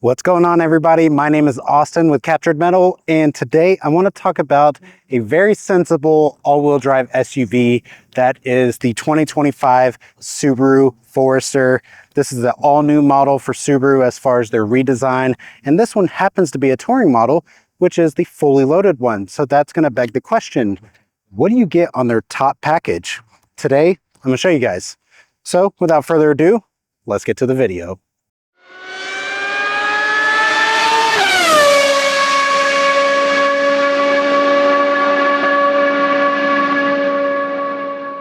What's going on, everybody? My name is Austin with Captured Metal, and today I want to talk about a very sensible all-wheel drive SUV that is the 2025 Subaru Forester. This is the all-new model for Subaru as far as their redesign, and this one happens to be a touring model, which is the fully loaded one. So that's going to beg the question, what do you get on their top package? Today, I'm going to show you guys. So without further ado, let's get to the video.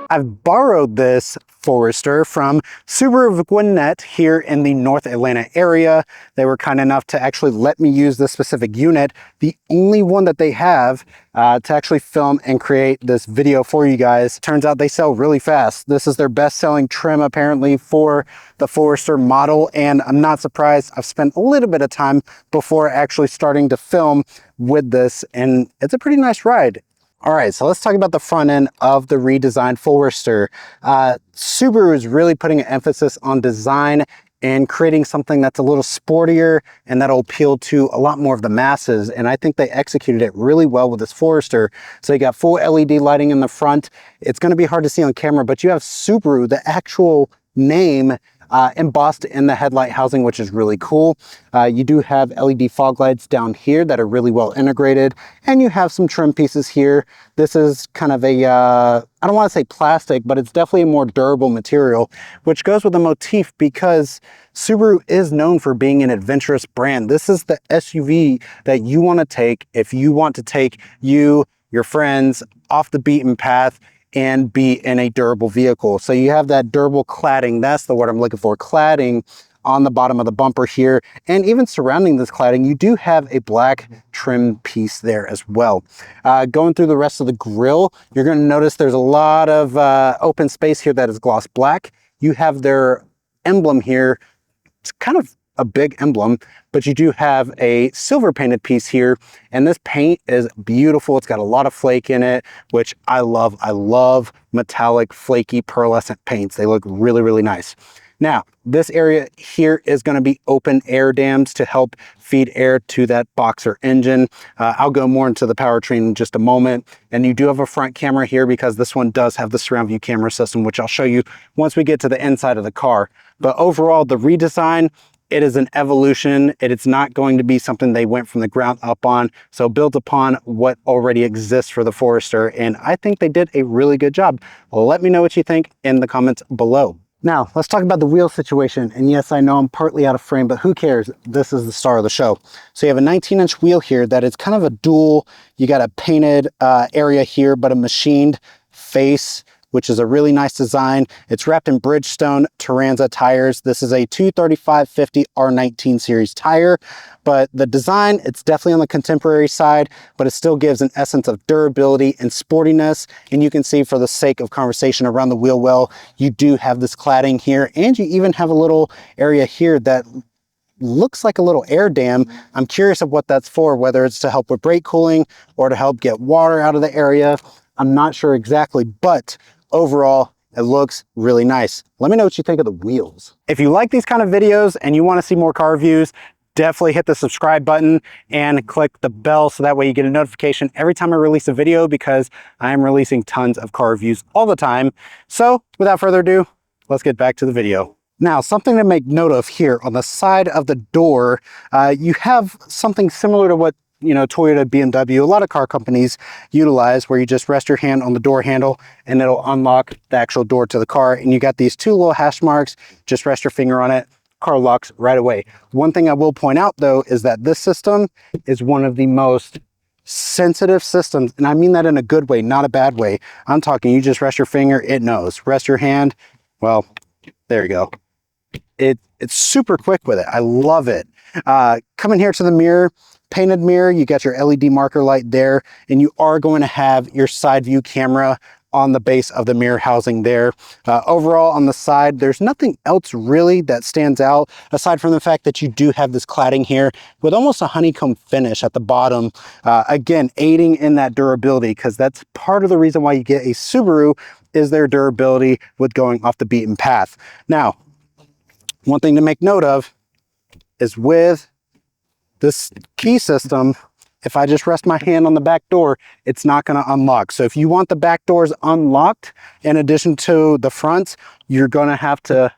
I've borrowed this Forester from Subaru of Gwinnett here in the North Atlanta area. They were kind enough to actually let me use this specific unit, the only one that they have to actually film and create this video for you guys. Turns out they sell really fast. This is their best-selling trim apparently for the Forester model, and I'm not surprised. I've spent a little bit of time before actually starting to film with this, and it's a pretty nice ride. All right, so let's talk about the front end of the redesigned Forester. Subaru is really putting an emphasis on design and creating something that's a little sportier and that'll appeal to a lot more of the masses. And I think they executed it really well with this Forester. So you got full LED lighting in the front. It's going to be hard to see on camera, but you have Subaru, the actual name, embossed in the headlight housing, which is really cool. You do have LED fog lights down here that are really well integrated, and you have some trim pieces here. This is kind of a, I don't want to say plastic, but it's definitely a more durable material, which goes with the motif because Subaru is known for being an adventurous brand. This is the SUV that you want to take if you want to take your friends off the beaten path and be in a durable vehicle. So you have that durable cladding, that's the word I'm looking for, cladding on the bottom of the bumper here. And even surrounding this cladding, you do have a black trim piece there as well. Going through the rest of the grille, you're going to notice there's a lot of open space here that is gloss black. You have their emblem here. It's kind of a big emblem, but you do have a silver painted piece here, and this paint is beautiful. It's got a lot of flake in it, which I love. I love metallic, flaky, pearlescent paints. They look really, really nice. Now, this area here is going to be open air dams to help feed air to that boxer engine. I'll go more into the powertrain in just a moment. And you do have a front camera here because this one does have the surround view camera system, which I'll show you once we get to the inside of the car. But overall, the redesign, it is an evolution. It's not going to be something they went from the ground up on. So built upon what already exists for the Forester. And I think they did a really good job. Well, let me know what you think in the comments below. Now, let's talk about the wheel situation. And yes, I know I'm partly out of frame, but who cares? This is the star of the show. So you have a 19-inch wheel here that is kind of a dual. You got a painted area here, but a machined face, which is a really nice design. It's wrapped in Bridgestone Turanza tires. This is a 235/50 R19 series tire, but the design, it's definitely on the contemporary side, but it still gives an essence of durability and sportiness. And you can see, for the sake of conversation around the wheel well, you do have this cladding here, and you even have a little area here that looks like a little air dam. I'm curious of what that's for, whether it's to help with brake cooling or to help get water out of the area. I'm not sure exactly, but overall, it looks really nice. Let me know what you think of the wheels. If you like these kind of videos and you want to see more car reviews, definitely hit the subscribe button and click the bell so that way you get a notification every time I release a video, because I am releasing tons of car reviews all the time. So without further ado, let's get back to the video. Now, something to make note of here on the side of the door, you have something similar to what Toyota, BMW, a lot of car companies utilize, where you just rest your hand on the door handle and it'll unlock the actual door to the car. And you got these two little hash marks, just rest your finger on it, car locks right away. One thing I will point out though is that this system is one of the most sensitive systems, and I mean that in a good way, not a bad way. I'm talking, you just rest your finger, it knows. Rest your hand, well, there you go. It's super quick with it. I love it. Coming here to the mirror, painted mirror, you got your LED marker light there, and you are going to have your side view camera on the base of the mirror housing there. Overall on the side, there's nothing else really that stands out aside from the fact that you do have this cladding here with almost a honeycomb finish at the bottom, again aiding in that durability, because that's part of the reason why you get a Subaru, is their durability with going off the beaten path. Now, one thing to make note of is with this key system, if I just rest my hand on the back door, it's not going to unlock. So if you want the back doors unlocked, in addition to the fronts, you're going to have to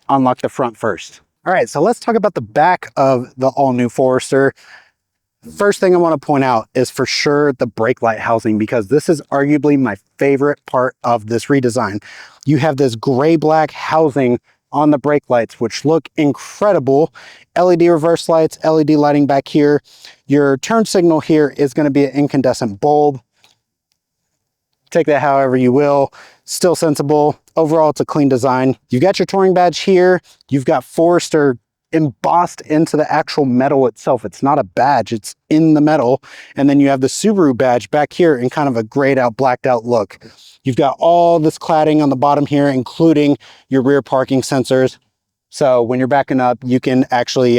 unlock the front first. All right, so let's talk about the back of the all-new Forester. First thing I want to point out is for sure the brake light housing, because this is arguably my favorite part of this redesign. You have this gray-black housing on the brake lights, which look incredible. LED reverse lights, LED lighting back here. Your turn signal here is going to be an incandescent bulb. Take that however you will. Still sensible. Overall, it's a clean design. You've got your touring badge here. You've got Forester embossed into the actual metal itself. It's not a badge, it's in the metal. And then you have the Subaru badge back here in kind of a grayed out, blacked out look. You've got all this cladding on the bottom here, including your rear parking sensors. So when you're backing up, you can actually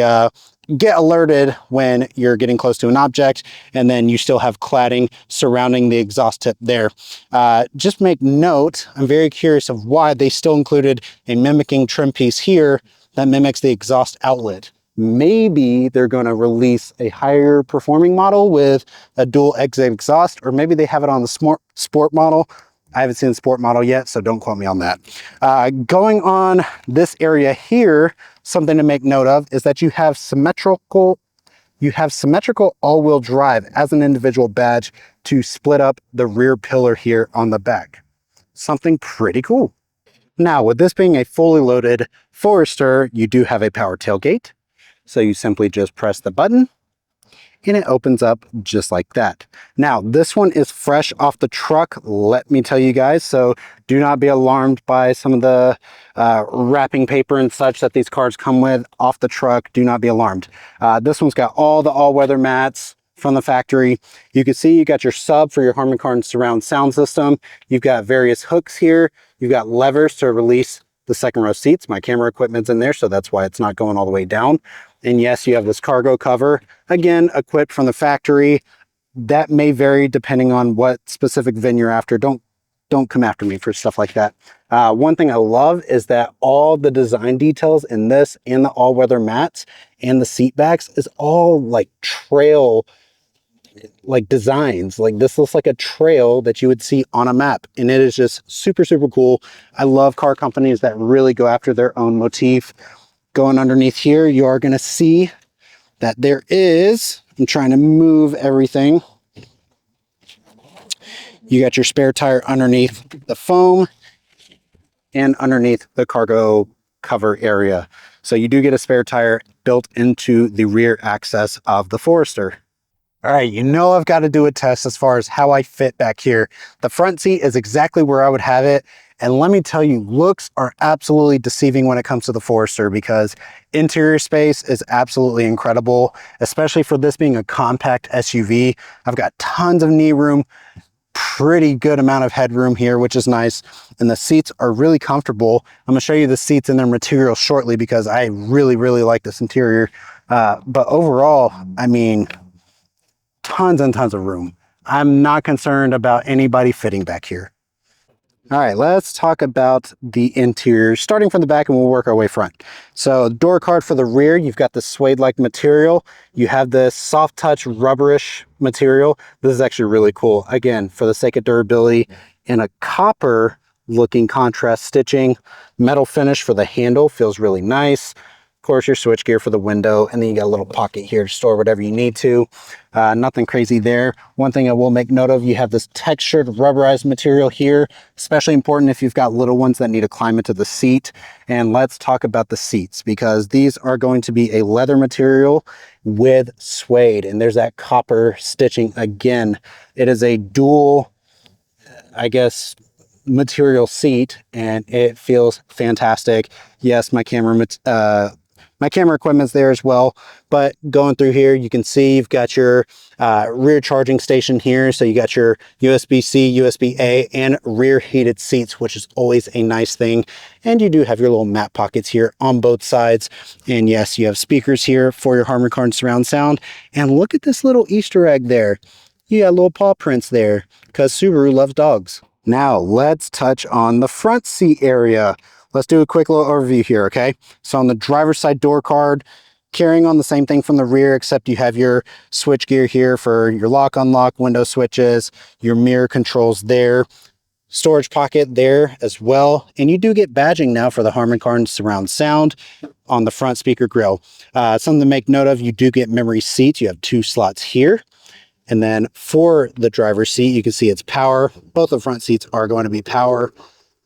get alerted when you're getting close to an object, and then you still have cladding surrounding the exhaust tip there. Just make note, I'm very curious of why they still included a mimicking trim piece here that mimics the exhaust outlet. Maybe they're going to release a higher performing model with a dual exit exhaust, or maybe they have it on the sport model. I haven't seen the sport model yet, so don't quote me on that. Going on this area here, something to make note of is that you have symmetrical all-wheel drive as an individual badge to split up the rear pillar here on the back. Something pretty cool. Now, with this being a fully loaded Forester, you do have a power tailgate. So you simply just press the button and it opens up just like that. Now, this one is fresh off the truck, let me tell you guys, so do not be alarmed by some of the wrapping paper and such that these cars come with off the truck. Do not be alarmed. This one's got all the all-weather mats from the factory. You can see you got your sub for your Harman Kardon surround sound system. You've got various hooks here. You've got levers to release the second row seats. My camera equipment's in there, so that's why it's not going all the way down. And yes, you have this cargo cover, again, equipped from the factory. That may vary depending on what specific VIN you're after. Don't come after me for stuff like that. One thing I love is that all the design details in this and the all-weather mats and the seat backs is all like trail like designs. Like this looks like a trail that you would see on a map, and it is just super, super cool. I love car companies that really go after their own motif. Going underneath here, you are going to see that there is, I'm trying to move everything. You got your spare tire underneath the foam and underneath the cargo cover area. So you do get a spare tire built into the rear access of the Forester. All right, you know I've got to do a test as far as how I fit back here. The front seat is exactly where I would have it. And let me tell you, looks are absolutely deceiving when it comes to the Forester, because interior space is absolutely incredible, especially for this being a compact SUV. I've got tons of knee room, pretty good amount of headroom here, which is nice. And the seats are really comfortable. I'm gonna show you the seats and their material shortly because I really, really like this interior. But overall, I mean, tons and tons of room. I'm not concerned about anybody fitting back here. All right, let's talk about the interior, starting from the back, and we'll work our way front. So door card for the rear, you've got the suede-like material. You have this soft touch rubberish material. This is actually really cool. Again, for the sake of durability, in a copper looking contrast stitching. Metal finish for the handle, feels really nice. Of course, your switch gear for the window, and then you got a little pocket here to store whatever you need to. Nothing crazy there. One thing I will make note of, you have this textured rubberized material here, especially important if you've got little ones that need to climb into the seat. And let's talk about the seats, because these are going to be a leather material with suede, and there's that copper stitching again. It is a dual, I guess, material seat, and it feels fantastic. Yes, my camera equipment's there as well, but going through here, you can see you've got your rear charging station here. So you got your USB-C, USB-A, and rear heated seats, which is always a nice thing. And you do have your little mat pockets here on both sides. And yes, you have speakers here for your Harman Kardon surround sound. And look at this little Easter egg there. You got little paw prints there, because Subaru loves dogs. Now let's touch on the front seat area. Let's do a quick little overview here, okay? So on the driver's side door card, Carrying on the same thing from the rear, except you have your switch gear here for your lock, unlock, window switches, your mirror controls there, storage pocket there as well. And you do get badging now for the Harman Kardon surround sound on the front speaker grille. Something to make note of, you do get memory seats. You have 2 slots here. And then for the driver's seat, you can see it's power. Both the front seats are going to be power,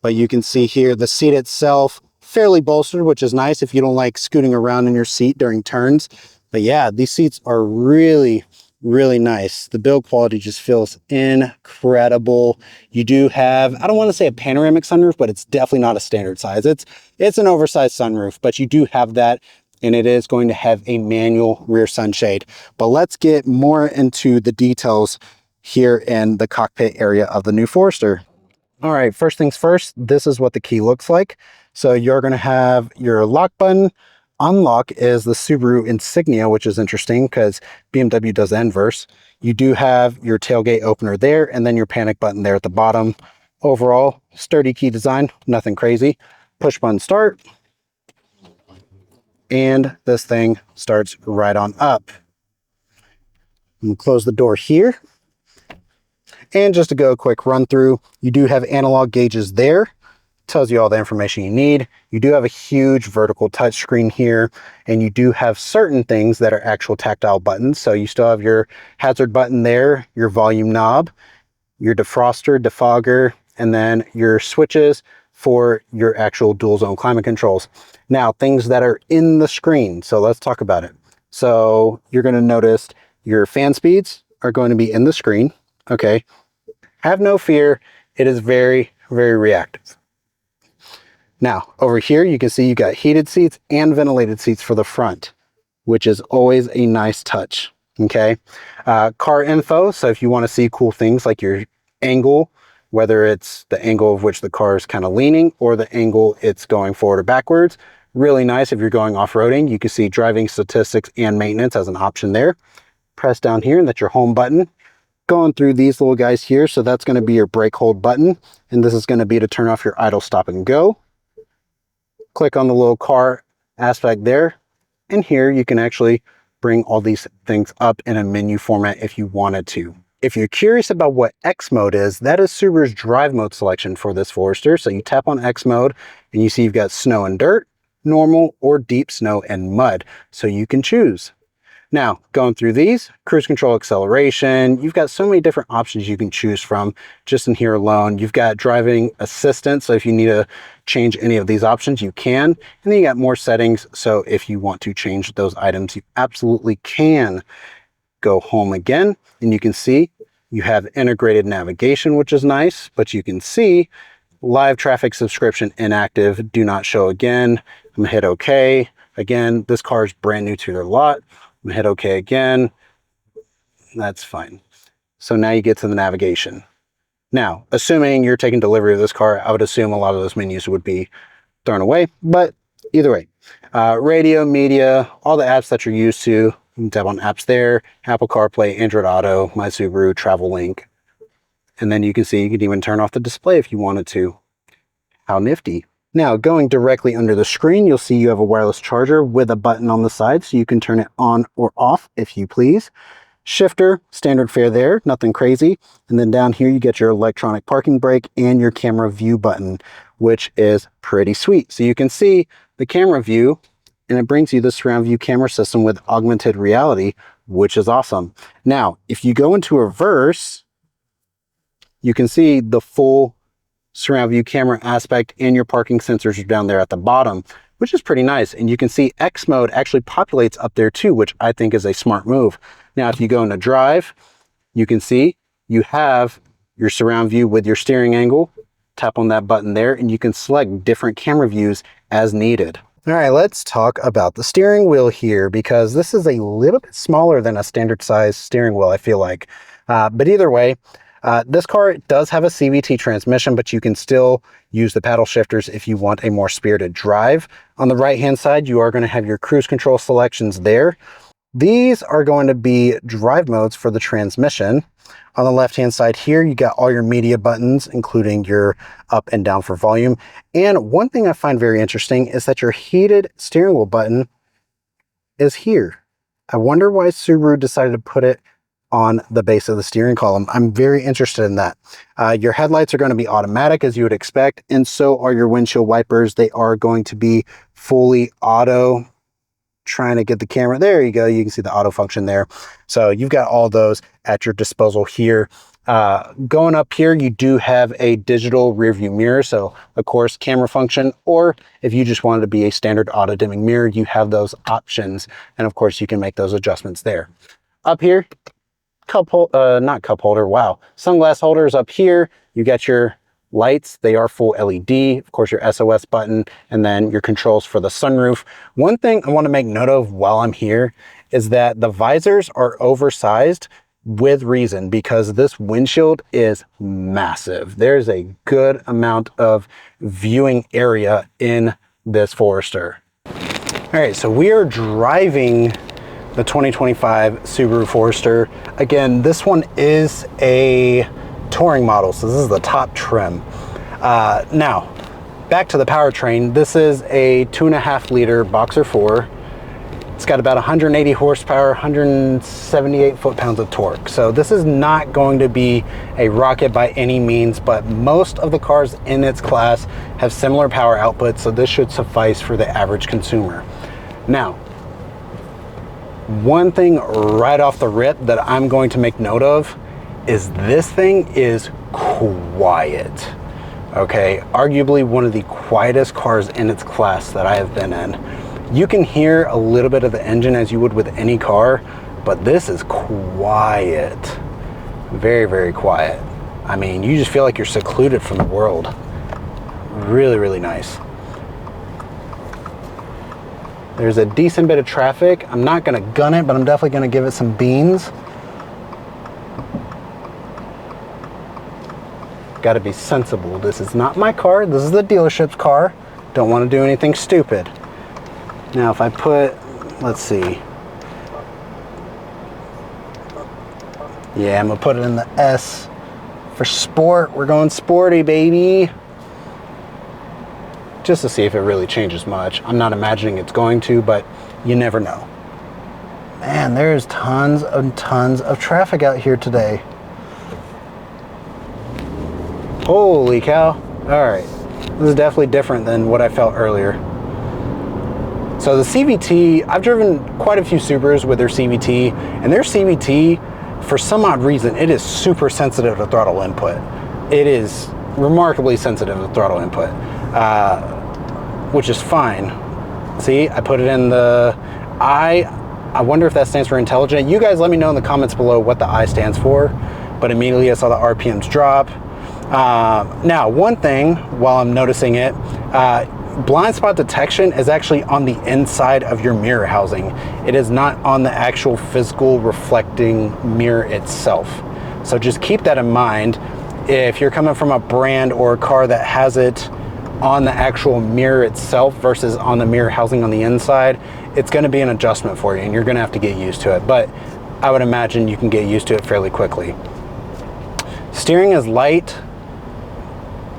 but you can see here the seat itself fairly bolstered, which is nice if you don't like scooting around in your seat during turns. But yeah, these seats are really, really nice. The build quality just feels incredible. You do have, I don't want to say a panoramic sunroof, but it's definitely not a standard size. It's an oversized sunroof, but you do have that, and it is going to have a manual rear sunshade. But let's get more into the details here in the cockpit area of the new Forester. All right, first things first, this is what the key looks like. So you're going to have your lock button. Unlock is the Subaru insignia, which is interesting because BMW does the inverse. You do have your tailgate opener there, and then your panic button there at the bottom. Overall, sturdy key design, nothing crazy. Push button start, and this thing starts right on up. I'm gonna close the door here. And just to go a quick run through, you do have analog gauges there. Tells you all the information you need. You do have a huge vertical touchscreen here, and you do have certain things that are actual tactile buttons. So you still have your hazard button there, your volume knob, your defroster, defogger, and then your switches for your actual dual zone climate controls. Now, things that are in the screen. So let's talk about it. So you're going to notice your fan speeds are going to be in the screen. Okay. Have no fear. It is very, very reactive. Now, over here, you can see you got heated seats and ventilated seats for the front, which is always a nice touch. Okay. Car info. So if you want to see cool things like your angle, whether it's the angle of which the car is kind of leaning or the angle it's going forward or backwards, really nice if you're going off-roading. You can see driving statistics and maintenance as an option there. Press down here and that's your home button. Going through these little guys here, so that's going to be your brake hold button, and this is going to be to turn off your idle, stop and go. Click on the little car aspect there, and here you can actually bring all these things up in a menu format if you wanted to. If you're curious about what X mode is, that is Subaru's drive mode selection for this Forester. So you tap on X mode and you see you've got snow and dirt, normal, or deep snow and mud, so you can choose. Now, going through these, cruise control, acceleration, you've got so many different options you can choose from just in here alone. You've got driving assistance, so if you need to change any of these options, you can. And then you got more settings, so if you want to change those items, you absolutely can. Go home again, and you can see you have integrated navigation, which is nice, but you can see live traffic subscription inactive, do not show again. I'm gonna hit OK. Again, this car is brand new to their lot. I'm gonna hit OK again. That's fine. So now you get to the navigation. Now, assuming you're taking delivery of this car, I would assume a lot of those menus would be thrown away, but either way, radio, media, all the apps that you're used to, you can tap on apps there, Apple CarPlay, Android Auto, My Subaru, Travel Link, and then you can see you can even turn off the display if you wanted to. How nifty. Now, going directly under the screen, you'll see you have a wireless charger with a button on the side, so you can turn it on or off if you please. Shifter, standard fare there, nothing crazy. And then down here, you get your electronic parking brake and your camera view button, which is pretty sweet. So you can see the camera view, and it brings you the surround view camera system with augmented reality, which is awesome. Now, if you go into reverse, you can see the full surround view camera aspect, and your parking sensors are down there at the bottom, which is pretty nice. And you can see X mode actually populates up there too, which I think is a smart move. Now, if you go into drive, you can see you have your surround view with your steering angle. Tap on that button there, and you can select different camera views as needed. All right, let's talk about the steering wheel here, because this is a little bit smaller than a standard size steering wheel, I feel like. But either way, this car does have a CVT transmission, but you can still use the paddle shifters if you want a more spirited drive. On the right-hand side, you are going to have your cruise control selections there. These are going to be drive modes for the transmission. On the left-hand side here, you got all your media buttons, including your up and down for volume. And one thing I find very interesting is that your heated steering wheel button is here. I wonder why Subaru decided to put it on the base of the steering column. I'm very interested in that. Your headlights are going to be automatic as you would expect, and so are your windshield wipers. They are going to be fully auto. Trying to get the camera, there you go, you can see the auto function there. So you've got all those at your disposal here. Going up here, you do have a digital rear view mirror, so of course camera function, or if you just wanted to be a standard auto dimming mirror, you have those options, and of course you can make those adjustments there. Up here, not cup holder, wow, sunglass holders up here. You got your lights, they are full LED, of course your SOS button, and then your controls for the sunroof. One thing I want to make note of while I'm here is that the visors are oversized with reason, because this windshield is massive. There's a good amount of viewing area in this Forester. All right, so we are driving the 2025 Subaru Forester. Again, this one is a touring model, so this is the top trim. Now, back to the powertrain. This is a 2.5 liter Boxer 4. It's got about 180 horsepower, 178 foot-pounds of torque. So this is not going to be a rocket by any means, but most of the cars in its class have similar power outputs, so this should suffice for the average consumer. Now, one thing right off the rip that I'm going to make note of is this thing is quiet. Okay, arguably one of the quietest cars in its class that I have been in. You can hear a little bit of the engine as you would with any car, but this is quiet. Very, very quiet. I mean, you just feel like you're secluded from the world. Really, really nice. There's a decent bit of traffic. I'm not gonna gun it, but I'm definitely gonna give it some beans. Got to be sensible. This is not my car. This is the dealership's car. Don't want to do anything stupid. Now, if I put, let's see. Yeah, I'm going to put it in the S for sport. We're going sporty, baby. Just to see if it really changes much. I'm not imagining it's going to, but you never know. Man, there's tons and tons of traffic out here today. Holy cow. All right, this is definitely different than what I felt earlier. So the CVT, I've driven quite a few Subarus with their CVT, and their CVT, for some odd reason, it is super sensitive to throttle input. It is remarkably sensitive to throttle input, which is fine. See, I put it in the I wonder if that stands for intelligent. You guys let me know in the comments below what the I stands for, but immediately I saw the RPMs drop. Now, one thing while I'm noticing it, blind spot detection is actually on the inside of your mirror housing. It is not on the actual physical reflecting mirror itself. So just keep that in mind. If you're coming from a brand or a car that has it on the actual mirror itself versus on the mirror housing on the inside, it's going to be an adjustment for you and you're going to have to get used to it. But I would imagine you can get used to it fairly quickly. Steering is light,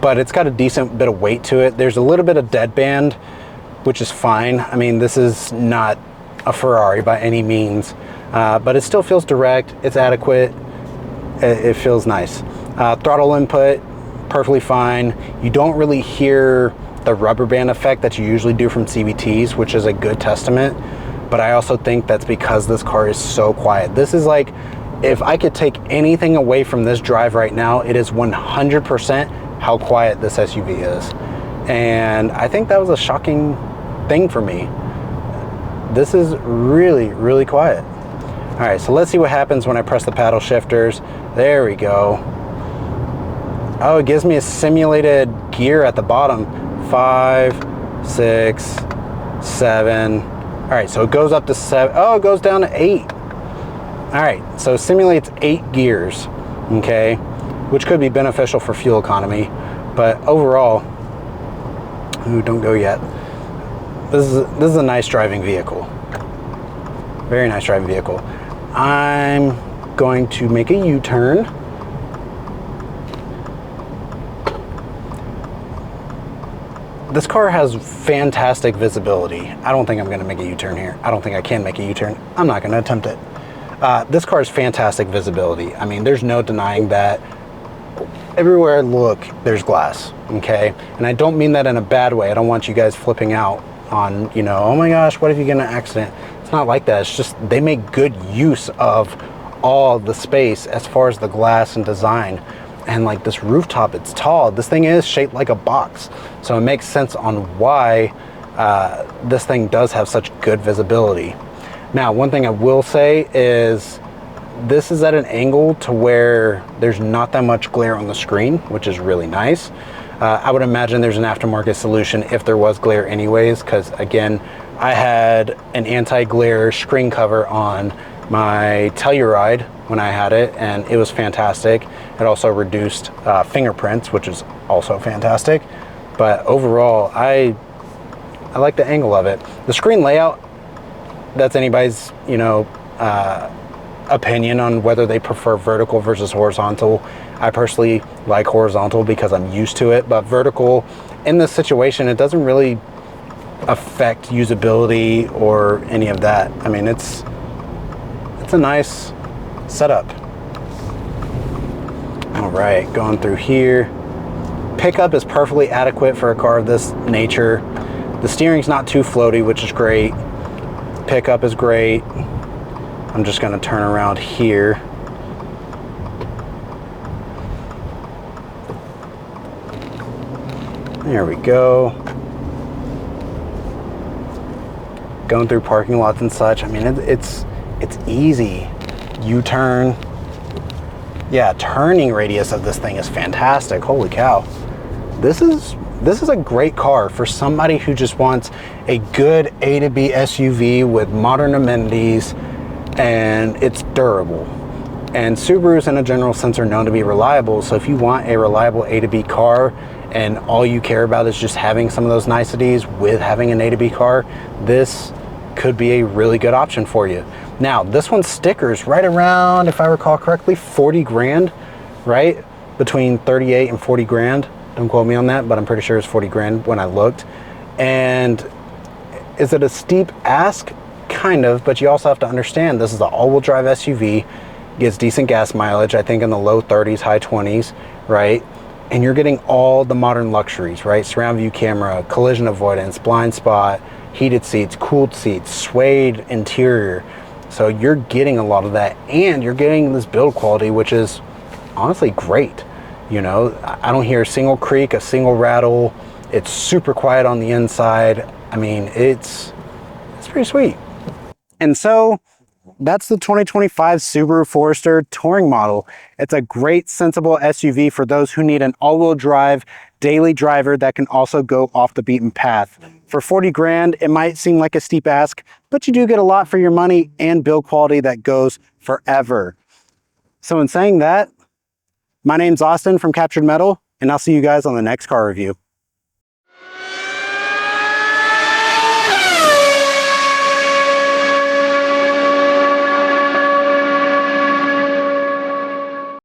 but it's got a decent bit of weight to it. There's a little bit of deadband, which is fine. I mean, this is not a Ferrari by any means, but it still feels direct. It's adequate. It feels nice. Throttle input, perfectly fine. You don't really hear the rubber band effect that you usually do from CVTs, which is a good testament. But I also think that's because this car is so quiet. This is like, if I could take anything away from this drive right now, it is 100% how quiet this SUV is. And I think that was a shocking thing for me. This is really, really quiet. All right, so let's see what happens when I press the paddle shifters. There we go. Oh, it gives me a simulated gear at the bottom. 5, 6, 7. All right, so it goes up to 7. Oh, it goes down to 8. All right, so it simulates 8 gears, okay? Which could be beneficial for fuel economy, but overall, ooh, don't go yet. This is a nice driving vehicle. Very nice driving vehicle. I'm going to make a U-turn. this car has fantastic visibility. I don't think I'm going to make a U-turn here. I don't think I can make a U-turn. I'm not going to attempt it. This car has fantastic visibility. I mean, there's no denying that. Everywhere I look, there's glass, okay? And I don't mean that in a bad way. I don't want you guys flipping out on, you know, oh my gosh, what if you get in an accident? It's not like that. It's just they make good use of all the space as far as the glass and design. And like this rooftop, it's tall. This thing is shaped like a box. So it makes sense on why this thing does have such good visibility. Now, one thing I will say is this is at an angle to where there's not that much glare on the screen, which is really nice. I would imagine there's an aftermarket solution if there was glare anyways, because again, I had an anti-glare screen cover on my Telluride when I had it, and it was fantastic. It also reduced fingerprints, which is also fantastic. But overall, I like the angle of it. The screen layout, that's anybody's, you know, opinion on whether they prefer vertical versus horizontal. I personally like horizontal because I'm used to it, but vertical in this situation, it doesn't really affect usability or any of that. I mean, it's a nice setup. All right, going through here. Pickup is perfectly adequate for a car of this nature. The steering's not too floaty, which is great. Pickup is great. I'm just gonna turn around here. There we go. Going through parking lots and such. I mean, it's easy. U-turn. Yeah, turning radius of this thing is fantastic. Holy cow. This is a great car for somebody who just wants a good A to B SUV with modern amenities, and it's durable. And Subarus in a general sense are known to be reliable, so if you want a reliable A to B car and all you care about is just having some of those niceties with having an A to B car, this could be a really good option for you. Now, this one's stickers right around, if I recall correctly, 40 grand, right? Between 38 and 40 grand. Don't quote me on that, but I'm pretty sure it's 40 grand when I looked. And is it a steep ask? Kind of, but you also have to understand this is an all-wheel drive SUV, gets decent gas mileage, I think in the low 30s, high 20s, right? And you're getting all the modern luxuries, right? Surround view camera, collision avoidance, blind spot, heated seats, cooled seats, suede interior. So you're getting a lot of that, and you're getting this build quality, which is honestly great. You know, I don't hear a single creak, a single rattle. It's super quiet on the inside. I mean, it's pretty sweet. And so that's the 2025 Subaru Forester Touring model. It's a great, sensible SUV for those who need an all-wheel drive daily driver that can also go off the beaten path. For 40 grand, it might seem like a steep ask, but you do get a lot for your money and build quality that goes forever. So in saying that, my name's Austin from Captured Metal, and I'll see you guys on the next car review.